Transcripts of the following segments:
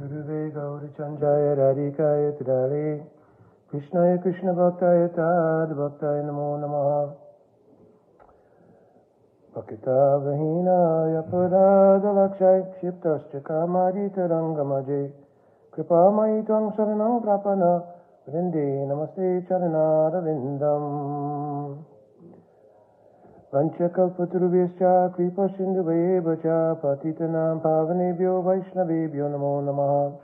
Guruve Gaurachandaya Radhikaya Tidare Krishnaya Krishna Bhaktaya Tad Bhaktaya Namo Namaha Bhakita Vahina Yaparada Lakshay Kshiptascha Kamadi Tarangamaje Kripamai Tvang Saranam Prapana Vrinde Namaste Charanara Vindam Vanchakalpaturubhyascha Kripa Sindhuvayevacha Patitanam Pavanebhyo Vaishnavebhyo Namo Namaha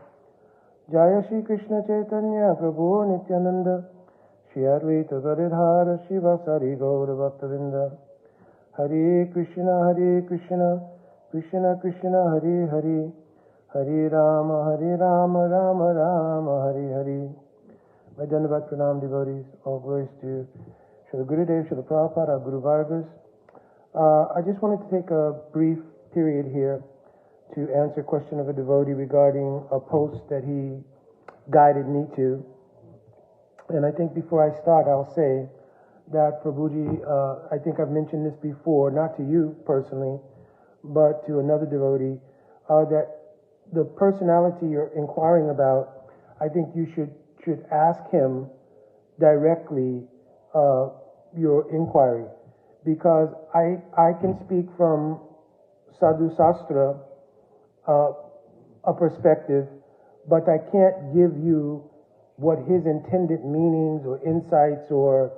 Jaya Shri Krishna Chaitanya Prabhu Nityananda Shri Advaita Gadadhara Shivasari Gaura Bhaktavinda Hare Krishna Krishna Krishna Hare Hare Hare Rama Rama Rama Hare Hare. My Dandavat Pranam devotees, all glories to Srila Gurudev, Srila Prabhupada, our Guru Vargas. I just wanted to take a brief period here to answer a question of a devotee regarding a post that he guided me to. And I think before I start, I'll say that Prabhuji, I think I've mentioned this before, not to you personally, but to another devotee, that the personality you're inquiring about, I think you should ask him directly your inquiry, because I can speak from Sadhu Sastra a perspective, but I can't give you what his intended meanings or insights or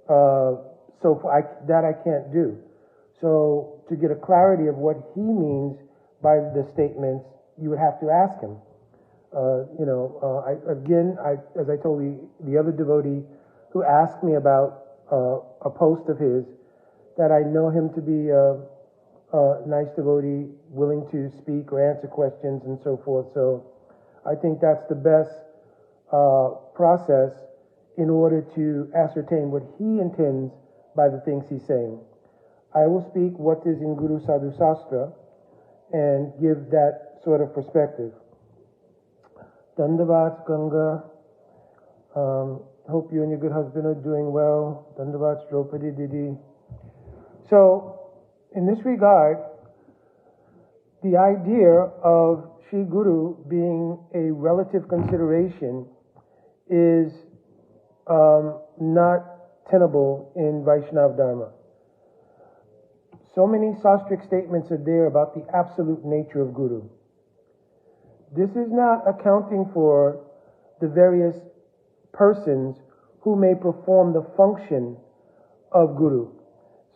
that I can't do. So to get a clarity of what he means by the statements, you would have to ask him. As I told the other devotee who asked me about a post of his, that I know him to be a nice devotee, willing to speak or answer questions and so forth. So I think that's the best process in order to ascertain what he intends by the things he's saying. I will speak what is in Guru Sadhu Sastra and give that sort of perspective. Dandavats Ganga. Hope you and your good husband are doing well. Dandavats Draupadi Didi. So, in this regard, the idea of Sri Guru being a relative consideration is not tenable in Vaishnava Dharma. So many sastric statements are there about the absolute nature of Guru. This is not accounting for the various persons who may perform the function of Guru.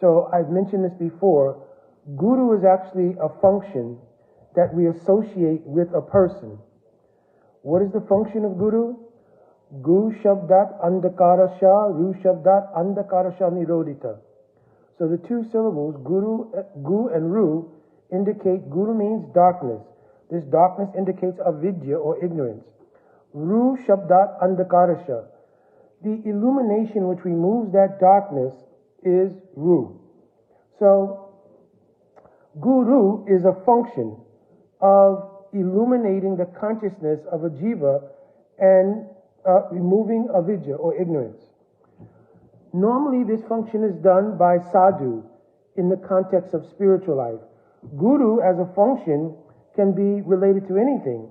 So I've mentioned this before. Guru is actually a function that we associate with a person. What is the function of Guru? Gu Shabdat Andakara Sha, Ru Shabdat Andakara Sha Nirodita. So the two syllables, Gu and Ru, indicate Guru means darkness. This darkness indicates avidya or ignorance. Ru Shabdat Andakara Sha. The illumination which removes that darkness is Ru. So Guru is a function of illuminating the consciousness of a jiva and removing avidya or ignorance. Normally this function is done by sadhu in the context of spiritual life. Guru as a function can be related to anything.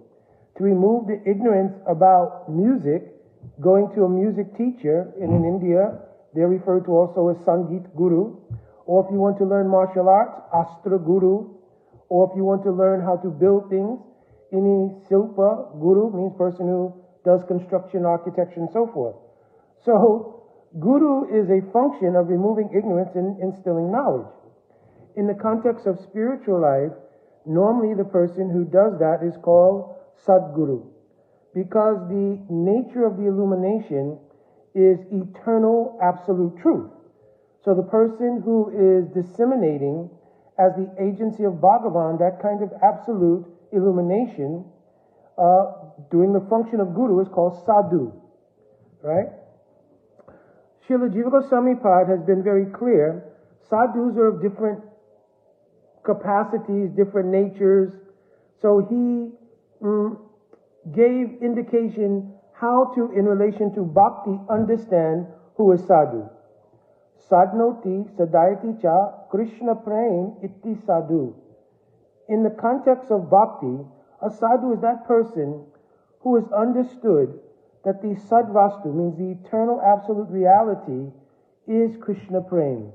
To remove the ignorance about music, going to a music teacher in India, they're referred to also as Sangeet Guru. Or if you want to learn martial arts, Astra Guru. Or if you want to learn how to build things, any Silpa Guru means person who does construction, architecture, and so forth. So, Guru is a function of removing ignorance and instilling knowledge. In the context of spiritual life, normally the person who does that is called Sadguru, because the nature of the illumination is eternal absolute truth. So the person who is disseminating as the agency of Bhagavan that kind of absolute illumination, doing the function of Guru, is called Sadhu, right? Srila Jiva Goswami Pad has been very clear. Sadhus are of different capacities, different natures. So he gave indication how to, in relation to bhakti, understand who is sadhu. Sadnoti sadayati cha Krishna prem itti sadhu. In the context of bhakti, A sadhu is that person who has understood that the sadvastu, means the eternal absolute reality, is Krishna Prem,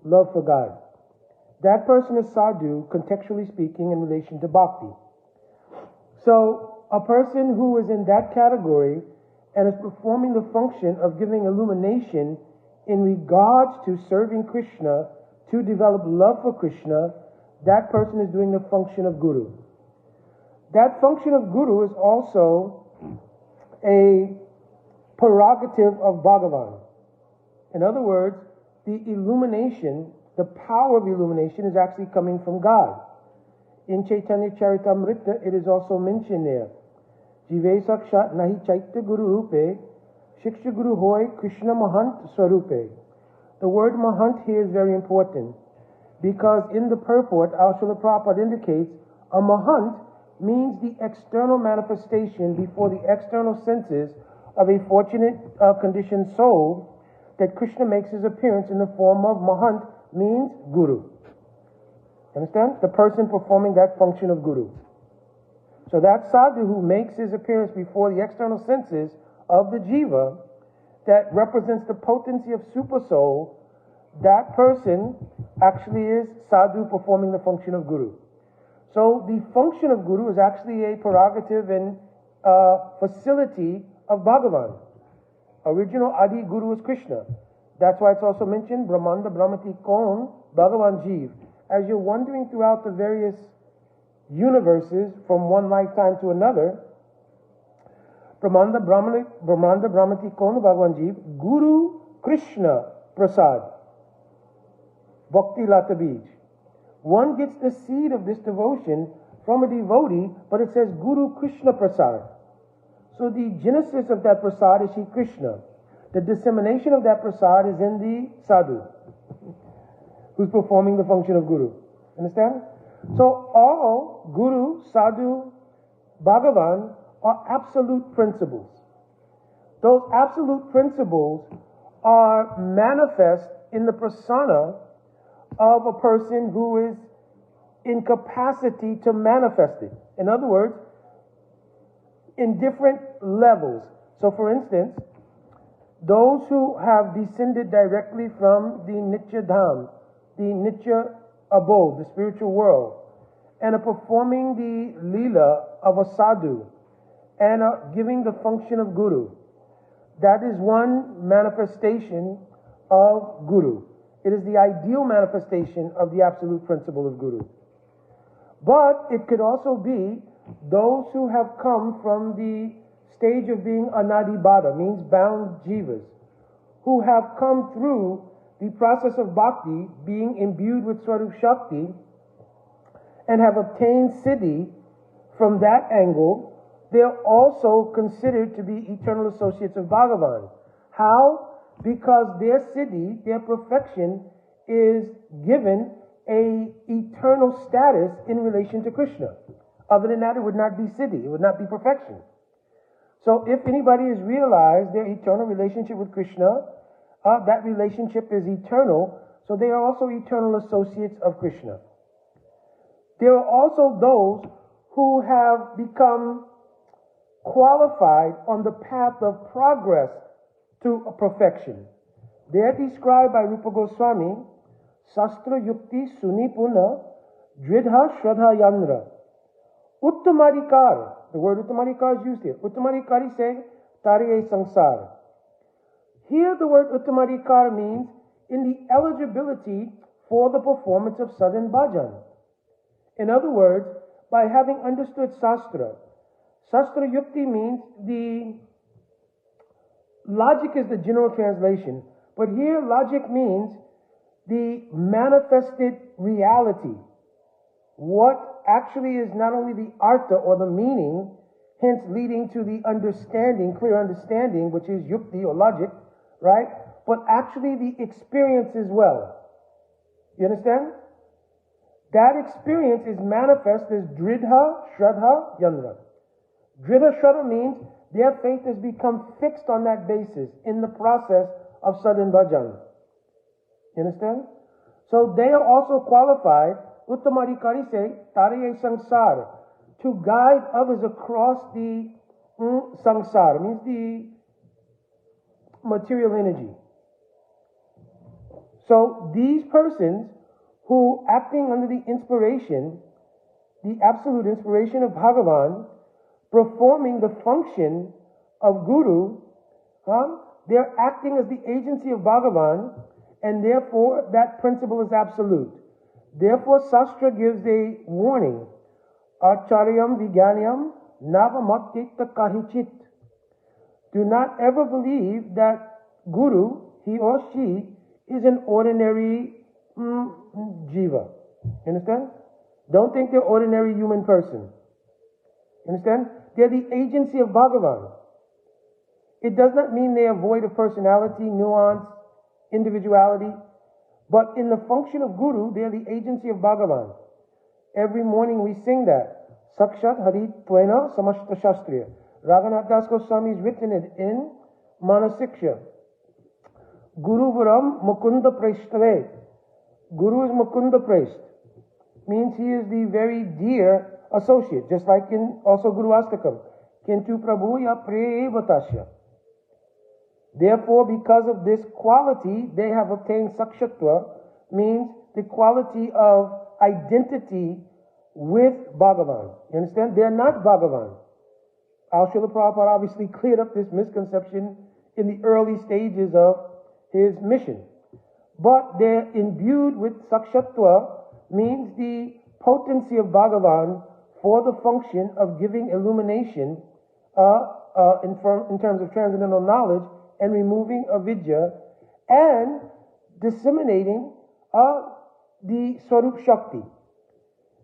love for God. That person is sadhu, contextually speaking, in relation to bhakti. So, a person who is in that category and is performing the function of giving illumination in regards to serving Krishna, to develop love for Krishna, that person is doing the function of guru. That function of guru is also a prerogative of Bhagavan. In other words, the illumination, the power of illumination is actually coming from God. In Chaitanya Charitamrita, it is also mentioned there. Jive sakshat nahi chaitya guru rupe, shiksha guru hoy Krishna mahant swarupe. The word mahant here is very important because in the purport, our Srila Prabhupada indicates a mahant means the external manifestation before the external senses of a fortunate conditioned soul, that Krishna makes his appearance in the form of mahant, means guru. Understand? The person performing that function of guru. So that sadhu who makes his appearance before the external senses of the jiva, that represents the potency of super soul, that person actually is sadhu performing the function of guru. So the function of guru is actually a prerogative and facility of Bhagavan. Original Adi Guru is Krishna. That's why it's also mentioned, Brahmanda Brahmati Kon Bhagavan Jeev. As you're wandering throughout the various universes from one lifetime to another, Brahmanda Brahmati Kon Bhagavan Jeev, Guru Krishna Prasad, Bhakti Lata Bij. One gets the seed of this devotion from a devotee, but it says Guru Krishna Prasad. So the genesis of that prasad is Shri Krishna. The dissemination of that prasad is in the sadhu, who's performing the function of guru. Understand? So all guru, sadhu, Bhagavan are absolute principles. Those absolute principles are manifest in the persona of a person who is in capacity to manifest it. In other words, in different levels. So for instance, those who have descended directly from the Nitya Dham, the Nitya abode, the spiritual world, and are performing the Leela of a sadhu and are giving the function of guru, that is one manifestation of guru. It is the ideal manifestation of the absolute principle of guru. But it could also be those who have come from the stage of being anadibada, means bound jivas, who have come through the process of bhakti, being imbued with Swarup Shakti, and have obtained siddhi from that angle, they are also considered to be eternal associates of Bhagavan. How? Because their siddhi, their perfection, is given a eternal status in relation to Krishna. Other than that, it would not be siddhi, it would not be perfection. So if anybody has realized their eternal relationship with Krishna, that relationship is eternal, so they are also eternal associates of Krishna. There are also those who have become qualified on the path of progress to perfection. They are described by Rupa Goswami, Sastra Yukti Sunipuna Dridha Shraddha Yandra. Uttamadikar, the word Uttamadikar is used here. Uttamadikari say, Tariye Sangsara. Here the word Uttamadikar means in the eligibility for the performance of sadhan bhajan. In other words, by having understood Sastra, Sastra Yukti means the logic is the general translation, but here logic means the manifested reality. What actually is not only the artha or the meaning, hence leading to the understanding, clear understanding, which is yukti or logic, right? But actually the experience as well. You understand? That experience is manifest as dridha, shraddha, yandra. Dridha, shraddha means their faith has become fixed on that basis in the process of sadhan bhajan. You understand? So they are also qualified, Uttamadikari say, Tariye Sangsara, to guide others across the samsara, means the material energy. So these persons who, acting under the inspiration, the absolute inspiration of Bhagavan, performing the function of Guru, they're acting as the agency of Bhagavan, and therefore that principle is absolute. Therefore Shastra gives a warning, Acharyam Vijnanyam Navamatita Kahichit. Do not ever believe that Guru, he or she, is an ordinary jiva. Understand? Don't think they're ordinary human person. Understand? They're the agency of Bhagavan. It does not mean they are void of personality, nuance, individuality, but in the function of Guru, they are the agency of Bhagavan. Every morning we sing that. Sakshat Hari Tvena Samashta Shastriya. Raghunath Das Goswami has written it in Manasiksha. Guru Varam Mukunda Preshtave. Guru is Mukunda Prest. Means he is the very dear associate, just like in also Guru Astakam. Kintu Prabhu ya Prevatasya. Therefore, because of this quality, they have obtained Sakshatva, means the quality of identity with Bhagavan. You understand? They are not Bhagavan. Our Srila Prabhupada obviously cleared up this misconception in the early stages of his mission. But they're imbued with Sakshatva, means the potency of Bhagavan for the function of giving illumination in terms of transcendental knowledge and removing avidya and disseminating the Swarup Shakti.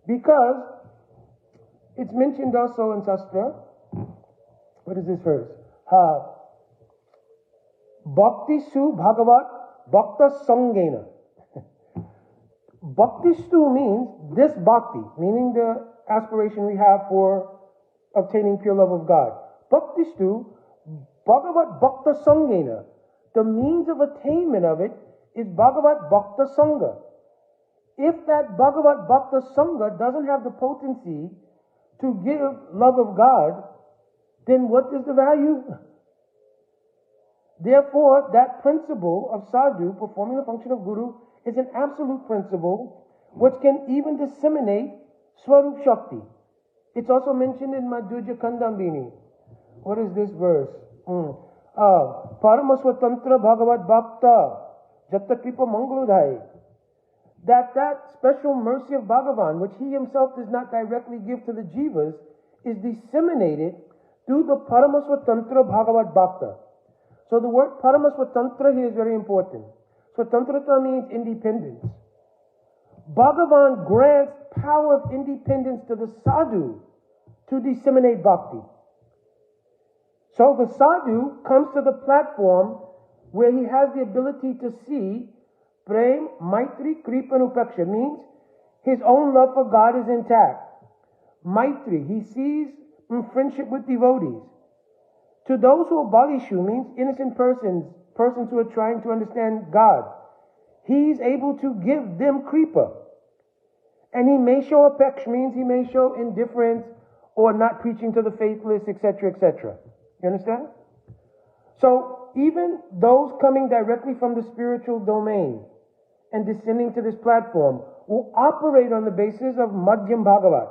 Because it's mentioned also in Shastra, what is this verse? Bhakti Su Bhagavat Bhakta Sangena. Bhakti Stu means this bhakti, meaning the aspiration we have for obtaining pure love of God. Bhakti Stu Bhagavat Bhakta Sangena. The means of attainment of it is Bhagavat Bhakta Sangha. If that Bhagavat Bhakta Sangha doesn't have the potency to give love of God, then what is the value? Therefore, that principle of sadhu, performing the function of Guru, is an absolute principle which can even disseminate Swarup Shakti. It's also mentioned in Madhurya Kandambini. What is this verse? Paramaswatantra Bhagavat Bhakta Jatta Kripa Mangaludhai. That special mercy of Bhagavan, which he himself does not directly give to the jivas, is disseminated through the Paramaswatantra Bhagavat Bhakta. So the word Paramaswatantra here is very important. Swatantrata means independence. Bhagavan grants power of independence to the sadhu to disseminate bhakti. So the sadhu comes to the platform where he has the ability to see Prem, Maitri, Kripa and Upeksha, means his own love for God is intact. Maitri, he sees friendship with devotees. To those who are Balishu, means innocent persons who are trying to understand God, he's able to give them Kripa. And he may show Upeksha, means he may show indifference or not preaching to the faithless, etc., etc. You understand? So even those coming directly from the spiritual domain and descending to this platform will operate on the basis of Madhyam Bhagavat.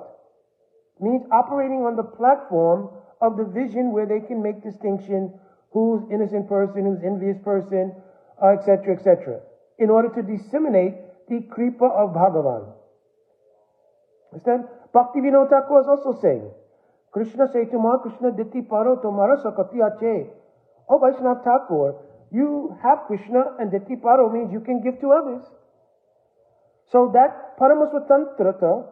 Means operating on the platform of the vision where they can make distinction who's innocent person, who's envious person, etc., etc. in order to disseminate the Kripa of Bhagavan. Understand? Bhakti Vinod Thakur is also saying, Krishna say to Ma, Krishna Diti Paro Tomara Sakati Ache. Oh Vaishnav Thakur, you have Krishna and Diti Paro means you can give to others. So that Paramaswatantrata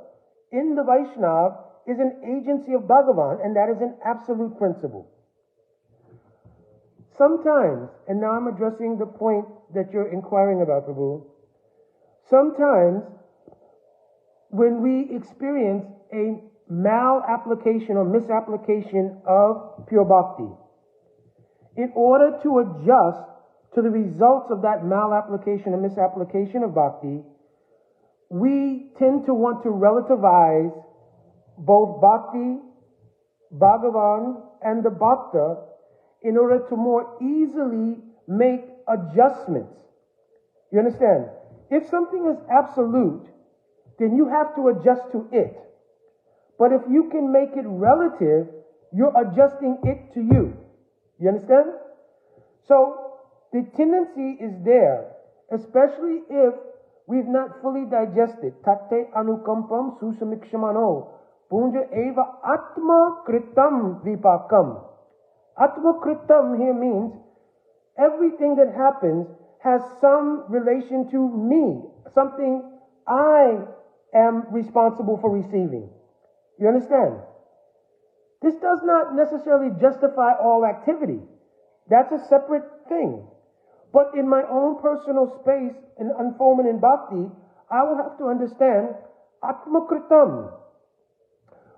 in the Vaishnav is an agency of Bhagavan, and that is an absolute principle. Sometimes, and now I'm addressing the point that you're inquiring about, Prabhu, sometimes when we experience a mal-application or misapplication of pure bhakti, in order to adjust to the results of that mal-application or misapplication of bhakti, we tend to want to relativize both Bhakti, Bhagavan, and the Bhakta in order to more easily make adjustments. You understand? If something is absolute, then you have to adjust to it. But if you can make it relative, you're adjusting it to you. You understand? So the tendency is there, especially if we've not fully digested. Tate anukampam susamikshamano punja eva atma kritam vipakam. Atma kritam here means everything that happens has some relation to me, something I am responsible for receiving. You understand? This does not necessarily justify all activity. That's a separate thing. But in my own personal space and unfoldment in bhakti, I will have to understand atmakritam.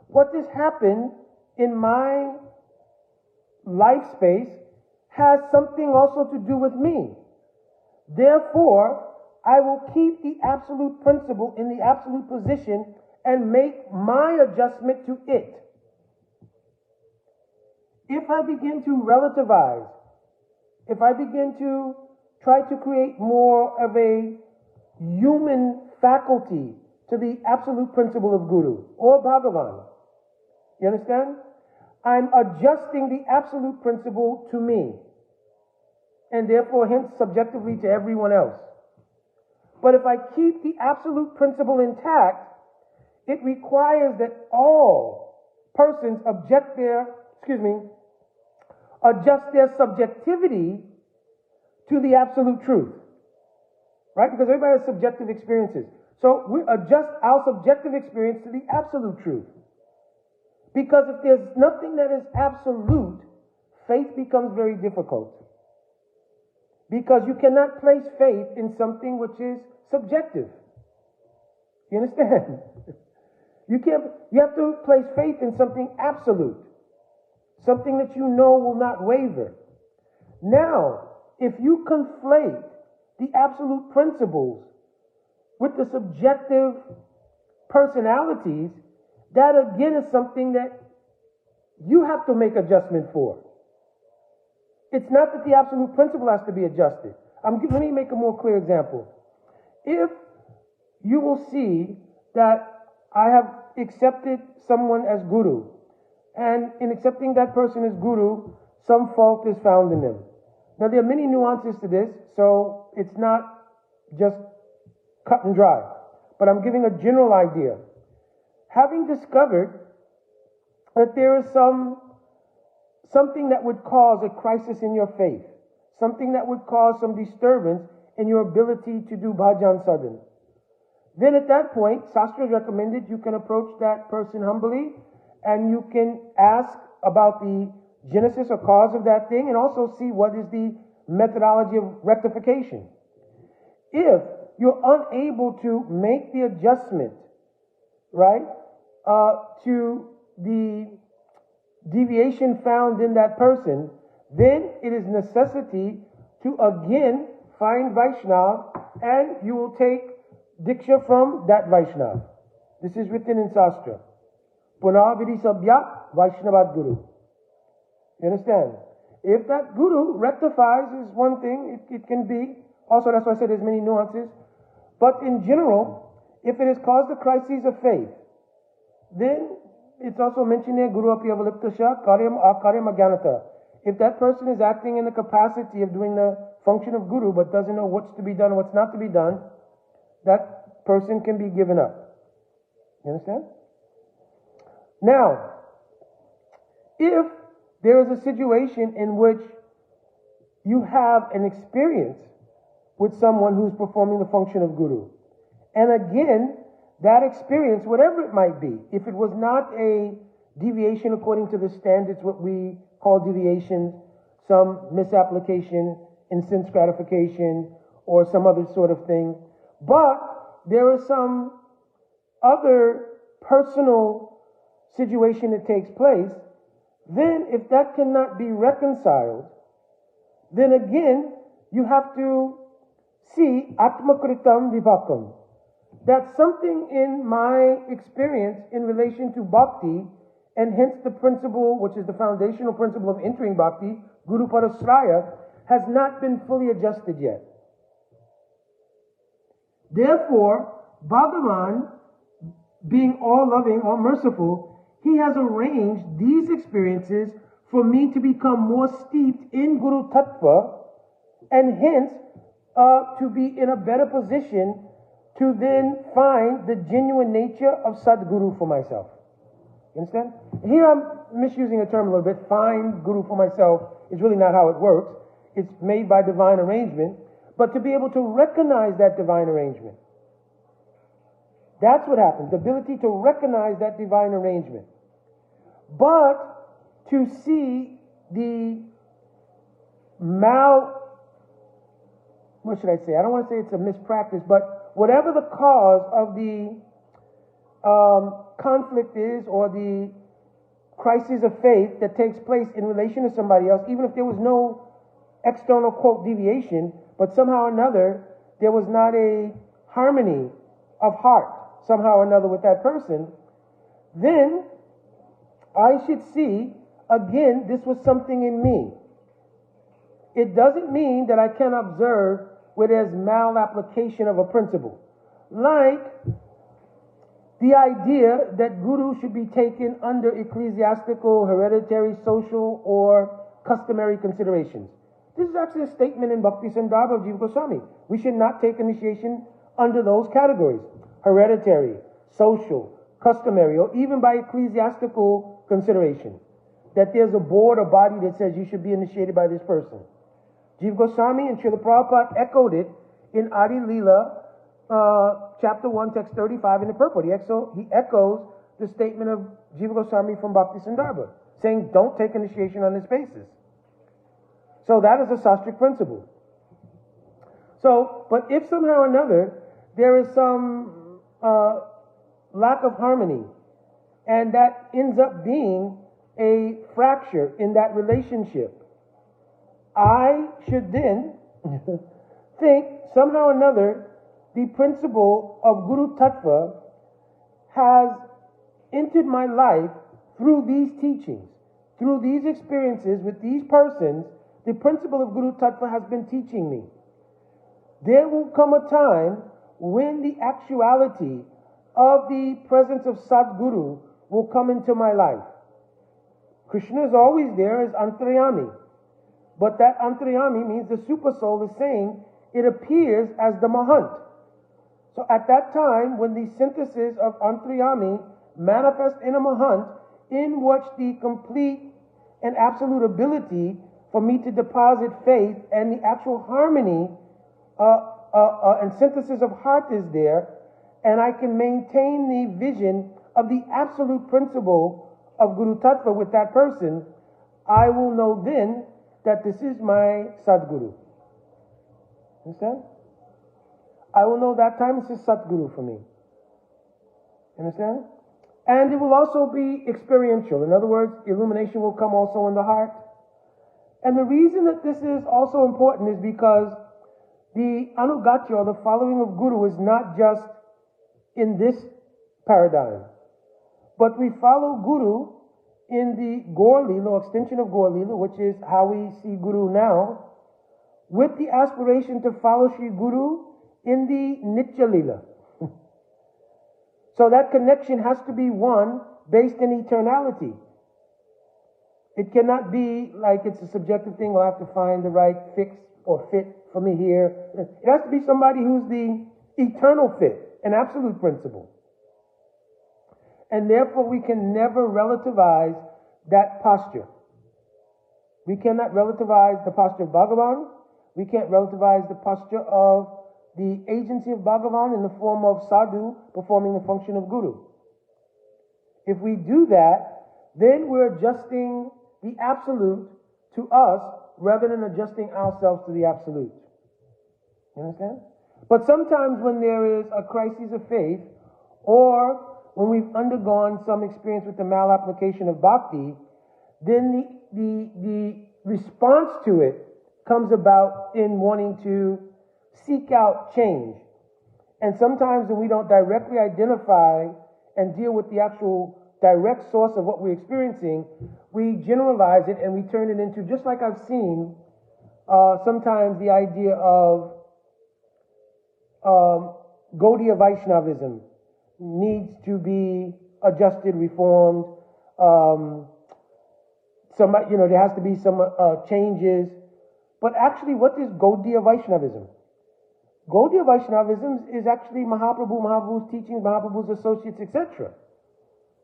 What has happened in my life space has something also to do with me. Therefore, I will keep the absolute principle in the absolute position and make my adjustment to it. If I begin to relativize, if I begin to try to create more of a human faculty to the absolute principle of Guru or Bhagavan, you understand? I'm adjusting the absolute principle to me, and therefore hence subjectively to everyone else. But if I keep the absolute principle intact, it requires that all persons adjust their subjectivity to the absolute truth. Right? Because everybody has subjective experiences. So we adjust our subjective experience to the absolute truth. Because if there's nothing that is absolute, faith becomes very difficult. Because you cannot place faith in something which is subjective. You understand? You have to place faith in something absolute. Something that you know will not waver. Now, if you conflate the absolute principles with the subjective personalities, that again is something that you have to make adjustment for. It's not that the absolute principle has to be adjusted. Let me make a more clear example. If you will see that I have accepted someone as Guru, and in accepting that person as Guru, some fault is found in them. Now there are many nuances to this, so it's not just cut and dry. But I'm giving a general idea. Having discovered that there is something that would cause a crisis in your faith, something that would cause some disturbance in your ability to do bhajan sadhan, then at that point, Shastra recommended you can approach that person humbly and you can ask about the genesis or cause of that thing and also see what is the methodology of rectification. If you're unable to make the adjustment, right, to the deviation found in that person, then it is necessity to again find Vaishnava and you will take Diksha from that Vaishnava. This is written in Shastra. Punavidi Sabhyat Vaishnavad Guru. You understand? If that Guru rectifies is one thing, it can be. Also, that's why I said there's many nuances. But in general, if it has caused a crisis of faith, then it's also mentioned there, Guru api avaliptasya karyam akaryam agyanata. If that person is acting in the capacity of doing the function of Guru but doesn't know what's to be done and what's not to be done, that person can be given up. You understand? Now, if there is a situation in which you have an experience with someone who's performing the function of Guru, and again, that experience, whatever it might be, if it was not a deviation according to the standards, what we call deviation, some misapplication in sense gratification or some other sort of thing, but there is some other personal situation that takes place, then if that cannot be reconciled, then again, you have to see atmakritam vipakam. that something in my experience in relation to bhakti, and hence the principle, which is the foundational principle of entering bhakti, Guru Parasraya, has not been fully adjusted yet. Therefore, Bhagavan, being all loving, all merciful, he has arranged these experiences for me to become more steeped in Guru Tattva, and hence to be in a better position to then find the genuine nature of Sadguru for myself. You understand? Here I'm misusing a term a little bit. Find Guru for myself is really not how it works. It's made by divine arrangement. But to be able to recognize that divine arrangement. That's what happens. The ability to recognize that divine arrangement. But to see the what should I say? I don't want to say it's a mispractice, but whatever the cause of the conflict is, or the crisis of faith that takes place in relation to somebody else, even if there was no external, quote, deviation, but somehow or another there was not a harmony of heart, somehow or another with that person, then I should see, again, this was something in me. It doesn't mean that I can observe where there's malapplication of a principle. Like the idea that Guru should be taken under ecclesiastical, hereditary, social, or customary considerations. This is actually a statement in Bhakti Sandarbha of Jiva Goswami. We should not take initiation under those categories. Hereditary, social, customary, or even by ecclesiastical consideration. That there's a board or body that says you should be initiated by this person. Jiva Goswami and Srila Prabhupada echoed it in Adi Leela, chapter 1, text 35 in the purport. He echoes the statement of Jiva Goswami from Bhakti Sandarbha, saying don't take initiation on this basis. So that is a sastric principle. So, but if somehow or another there is some lack of harmony, and that ends up being a fracture in that relationship, I should then think somehow or another the principle of Guru Tattva has entered my life through these teachings, through these experiences with these persons. The principle of Guru Tattva has been teaching me. There will come a time when the actuality of the presence of Sadguru will come into my life. Krishna is always there as Antaryami. But that Antaryami means the super soul is saying it appears as the Mahant. So at that time, when the synthesis of Antaryami manifests in a Mahant, in which the complete and absolute ability for me to deposit faith and the actual harmony and synthesis of heart is there, and I can maintain the vision of the absolute principle of Guru Tattva with that person, I will know then that this is my Sadguru. Understand? I will know that time this is Sadguru for me. Understand? And it will also be experiential. In other words, illumination will come also in the heart. And the reason that this is also important is because the Anugatya, or the following of Guru, is not just in this paradigm, but we follow Guru in the Gaur Leela, extension of Gaur Leela, which is how we see Guru now, with the aspiration to follow Sri Guru in the Nitya Leela. So that connection has to be one based in eternality. It cannot be like it's a subjective thing, I'll have to find the right fix or fit for me here. It has to be somebody who's the eternal fit, an absolute principle. And therefore we can never relativize that posture. We cannot relativize the posture of Bhagavan. We can't relativize the posture of the agency of Bhagavan in the form of sadhu performing the function of Guru. If we do that, then we're adjusting the absolute to us rather than adjusting ourselves to the absolute. You understand? But sometimes when there is a crisis of faith, or when we've undergone some experience with the malapplication of bhakti, then the response to it comes about in wanting to seek out change. And sometimes when we don't directly identify and deal with the actual direct source of what we're experiencing, we generalize it and we turn it into, just like I've seen sometimes the idea of Gaudiya Vaishnavism needs to be adjusted, reformed. There has to be some changes. But actually, what is Gaudiya Vaishnavism? Gaudiya Vaishnavism is actually Mahaprabhu's teachings, Mahaprabhu's associates, etc.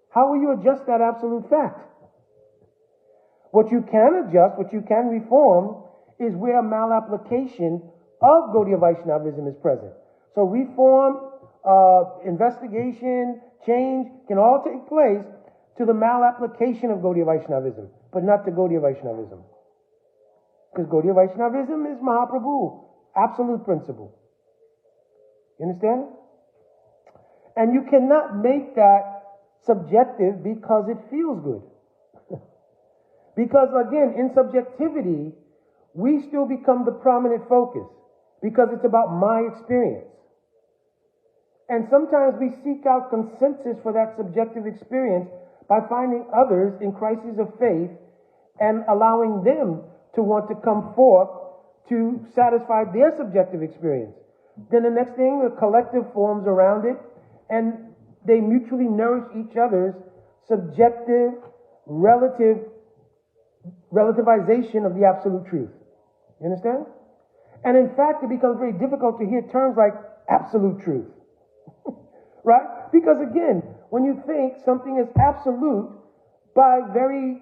How will you adjust that absolute fact? What you can adjust, what you can reform, is where malapplication of Gaudiya Vaishnavism is present. So reform, investigation, change can all take place to the malapplication of Gaudiya Vaishnavism, but not to Gaudiya Vaishnavism. Because Gaudiya Vaishnavism is Mahaprabhu, absolute principle. You understand? And you cannot make that subjective because it feels good. Because again, in subjectivity, we still become the prominent focus because it's about my experience. And sometimes we seek out consensus for that subjective experience by finding others in crises of faith and allowing them to want to come forth to satisfy their subjective experience. Then the next thing, a collective forms around it, and they mutually nourish each other's subjective, relativization of the absolute truth. You understand? And in fact, it becomes very difficult to hear terms like absolute truth. Right? Because again, when you think something is absolute, by very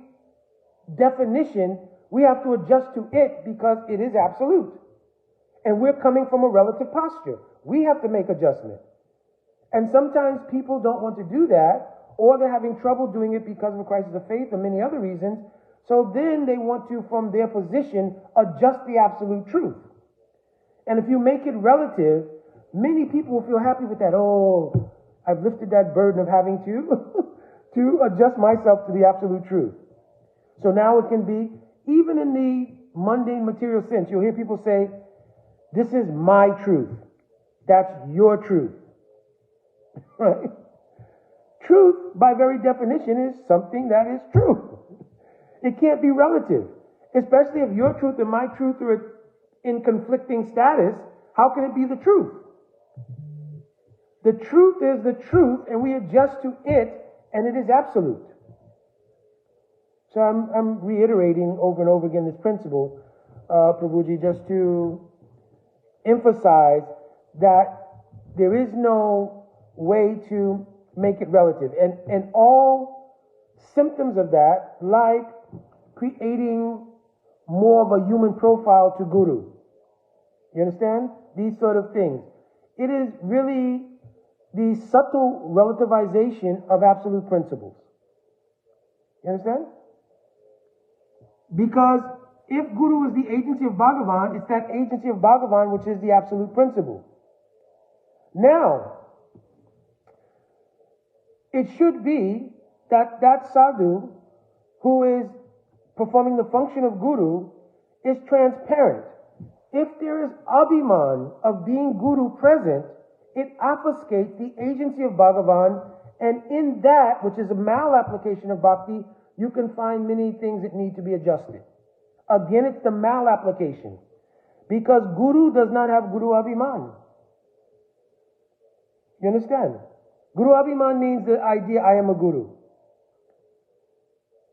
definition, we have to adjust to it because it is absolute. And we're coming from a relative posture. We have to make adjustment. And sometimes people don't want to do that, or they're having trouble doing it because of a crisis of faith or many other reasons. So then they want to, from their position, adjust the absolute truth. And if you make it relative, many people will feel happy with that. Oh, I've lifted that burden of having to adjust myself to the absolute truth. So now it can be, even in the mundane material sense, you'll hear people say, this is my truth. That's your truth. Right? Truth, by very definition, is something that is true. It can't be relative. Especially if your truth and my truth are in conflicting status, how can it be the truth? The truth is the truth, and we adjust to it, and it is absolute. So I'm reiterating over and over again this principle, Prabhuji, just to emphasize that there is no way to make it relative. And all symptoms of that, like creating more of a human profile to Guru. You understand? These sort of things. It is really the subtle relativization of absolute principles. You understand? Because if Guru is the agency of Bhagavan, it's that agency of Bhagavan which is the absolute principle. Now, it should be that that sadhu who is performing the function of Guru is transparent. If there is abhiman of being Guru present, it obfuscates the agency of Bhagavan, and in that, which is a malapplication of bhakti, you can find many things that need to be adjusted. Again, it's the malapplication, because Guru does not have Guru Abhiman. You understand? Guru Abhiman means the idea, I am a Guru.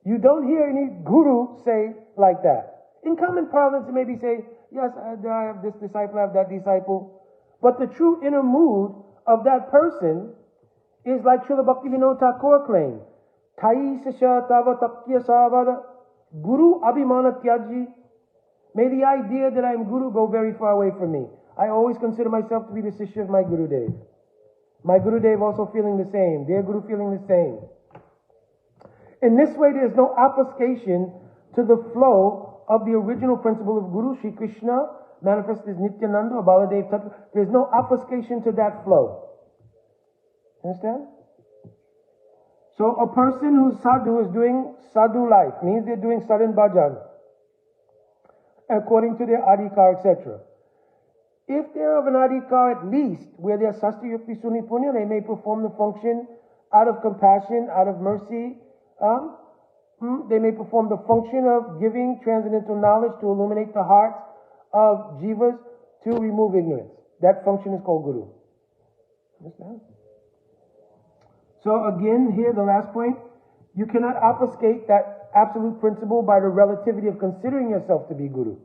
You don't hear any Guru say like that. In common parlance, you maybe say, yes, I have this disciple, I have that disciple. But the true inner mood of that person is like Srila Bhaktivinoda Thakur claimed. Thai sasha tava tapkya savada Guru Abhimana Tyaji. May the idea that I am Guru go very far away from me. I always consider myself to be the Sishya of my Gurudev. My Gurudev also feeling the same. Their Guru feeling the same. In this way, there is no obfuscation to the flow of the original principle of Guru, Sri Krishna, manifested as Nityananda or Baladev Tattva. There is no obfuscation to that flow. Understand? So a person who's sadhu is doing sadhu life, means they're doing sadhan bhajan, according to their adhikar, etc. If they're of an adhikar at least, where they're sastha yukti suni punya, they may perform the function out of compassion, out of mercy. They may perform the function of giving transcendental knowledge to illuminate the hearts of jivas to remove ignorance. That function is called guru. Understand? So again, here the last point, you cannot obfuscate that absolute principle by the relativity of considering yourself to be guru.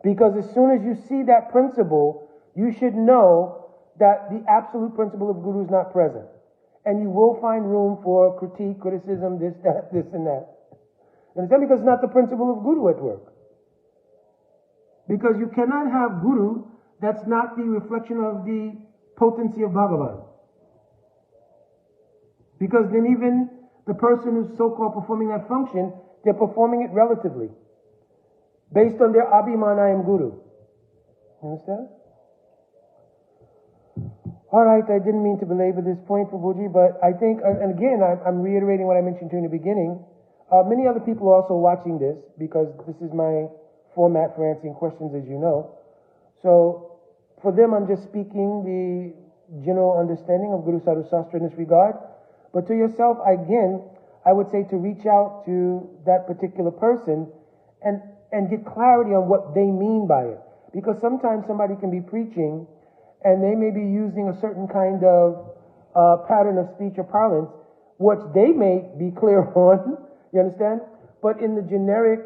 Because as soon as you see that principle, you should know that the absolute principle of guru is not present. And you will find room for critique, criticism, this, that, this, and that. Understand? Because it's not the principle of guru at work. Because you cannot have guru that's not the reflection of the potency of Bhagavan. Because then even the person who's so-called performing that function, they're performing it relatively. Based on their abhiman, I am guru. You understand? Alright, I didn't mean to belabor this point, Prabhuji, but I think, and again, I'm reiterating what I mentioned to you in the beginning. Many other people are also watching this, because this is my format for answering questions, as you know. So, for them, I'm just speaking the general understanding of Guru Sadhu Sastra in this regard. But to yourself, again, I would say to reach out to that particular person and get clarity on what they mean by it. Because sometimes somebody can be preaching and they may be using a certain kind of pattern of speech or parlance, which they may be clear on, you understand? But in the generic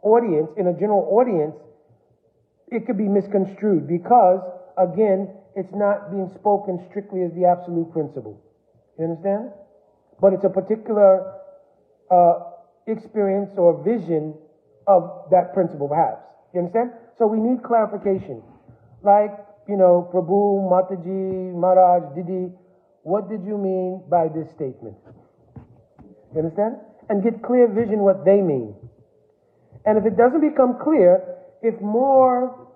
audience, in a general audience, it could be misconstrued because, again, it's not being spoken strictly as the absolute principle. You understand? But it's a particular experience or vision of that principle, perhaps. You understand? So we need clarification. Like, you know, Prabhu, Mataji, Maharaj, Didi, what did you mean by this statement? You understand? And get clear vision what they mean. And if it doesn't become clear, if more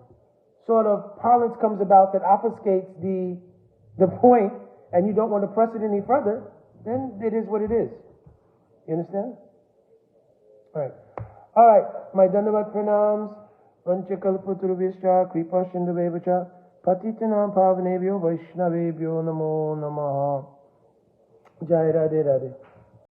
sort of parlance comes about that obfuscates the point, and you don't want to press it any further, then it is what it is. You understand? Alright. Alright. My Dandavat Pranams. Vanchakalpaturubhyascha Kripa Sindhuvevacha Patitanam Pavanebhyo Vaishnavebhyo Namo Namaha. Jai Radhe Radhe.